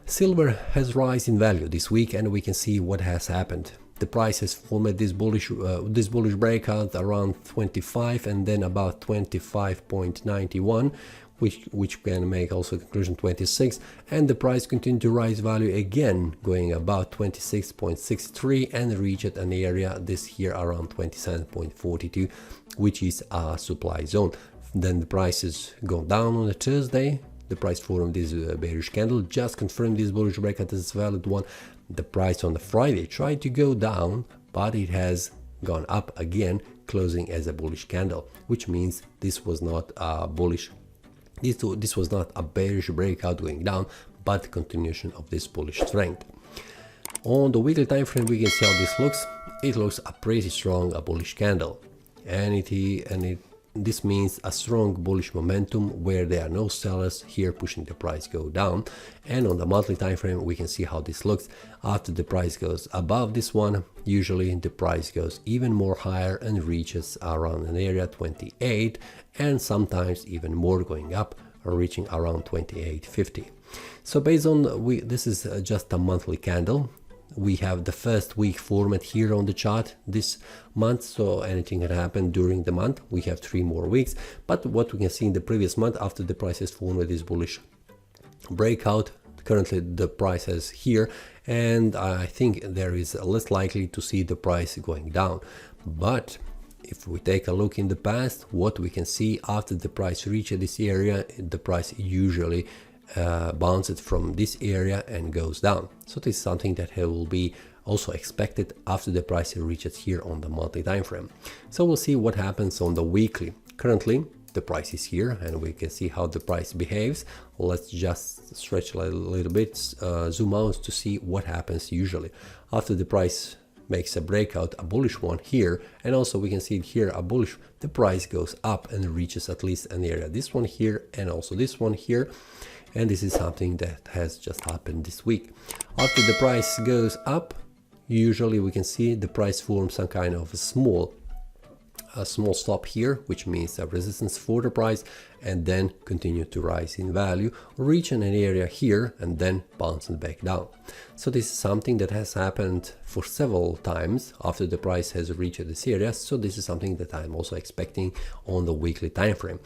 Silver has rise in value this week, and we can see what has happened. The price has formed this bullish breakout around 25 and then about 25.91, which can make also conclusion 26, and the price continued to rise value again, going about 26.63 and reached an area this here around 27.42, which is a supply zone. Then the prices go down on a Thursday. The price formed this bearish candle, just confirmed this bullish breakout as a valid one. The price on the Friday tried to go down, but it has gone up again, closing as a bullish candle, which means this was not a bullish, this was not a bearish breakout going down, but continuation of this bullish trend. On the weekly time frame, we can see how this looks. It looks a pretty strong bullish candle, and this means a strong bullish momentum where there are no sellers here pushing the price go down. And on the monthly time frame, we can see how this looks. After the price goes above this one, usually the price goes even more higher and reaches around an area 28, and sometimes even more, going up or reaching around 28.50. So based on this is just a monthly candle. We have the first week format here on the chart this month, so anything can happen during the month. We have 3 more weeks, but what we can see in the previous month, after the price has formed this bullish breakout, currently the price is here, and I think there is less likely to see the price going down. But if we take a look in the past, what we can see after the price reaches this area, the price usually bounces from this area and goes down. So this is something that will be also expected after the price reaches here on the monthly time frame. So we'll see what happens on the weekly. Currently the price is here, and we can see how the price behaves. Let's just stretch a little bit, zoom out to see what happens usually after the price makes a breakout, a bullish one here, and also we can see here a bullish, the price goes up and reaches at least an area, this one here and also this one here. And this is something that has just happened this week. After the price goes up, usually we can see the price forms some kind of a small stop here, which means a resistance for the price, and then continue to rise in value, reaching an area here and then bouncing back down. So this is something that has happened for several times after the price has reached this area. So this is something that I'm also expecting on the weekly time frame.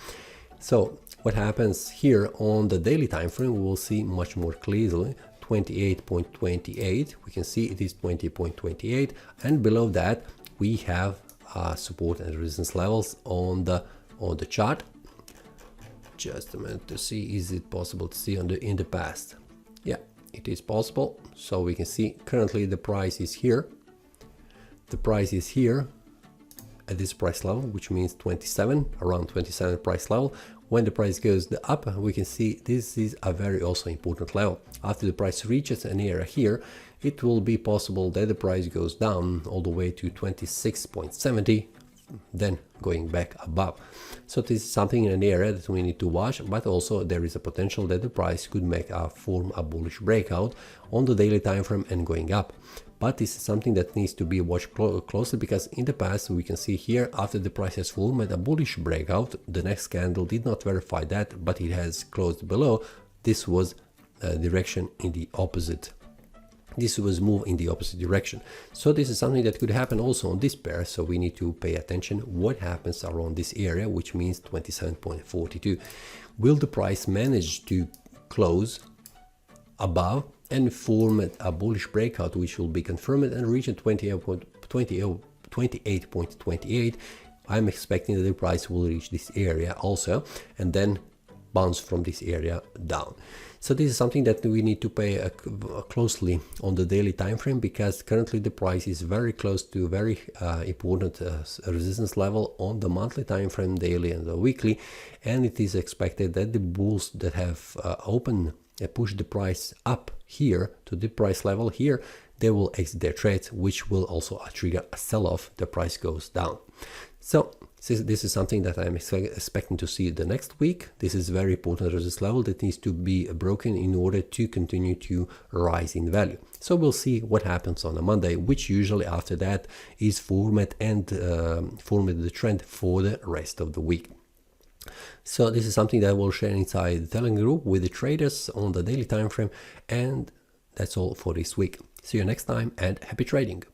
So what happens here on the daily time frame, we will see much more clearly. 28.28, we can see it is 20.28, and below that we have support and resistance levels on the chart. Just a minute to see, is it possible to see in the past? Yeah, it is possible. So we can see currently the price is here. The price is here at this price level, which means 27, around 27 price level. When the price goes up, we can see this is a very also important level. After the price reaches an area here, it will be possible that the price goes down all the way to 26.70, then going back above. So this is something in an area that we need to watch, but also there is a potential that the price could form a bullish breakout on the daily time frame and going up. But this is something that needs to be watched closely, because in the past we can see here after the price has formed a bullish breakout, the next candle did not verify that, but it has closed below. This was direction in the opposite. This was move in the opposite direction. So this is something that could happen also on this pair. So we need to pay attention what happens around this area, which means 27.42. Will the price manage to close above and form a bullish breakout, which will be confirmed and reach 28.28? I'm expecting that the price will reach this area also and then bounce from this area down. So this is something that we need to pay closely on the daily time frame, because currently the price is very close to very important resistance level on the monthly time frame, daily and the weekly, and it is expected that the bulls that have push the price up here to the price level here, they will exit their trades, which will also trigger a sell-off. The price goes down. So this is something that I'm expecting to see the next week. This is very important resistance level that needs to be broken in order to continue to rise in value. So we'll see what happens on a Monday, which usually after that is formed and formed the trend for the rest of the week. So this is something that we'll share inside the Telegram group with the traders on the daily time frame. And that's all for this week. See you next time and happy trading.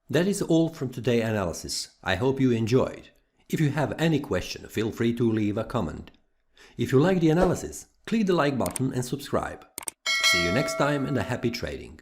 That is all from today's analysis. I hope you enjoyed. If you have any question, feel free to leave a comment. If you like the analysis, click the like button and subscribe. See you next time and a happy trading.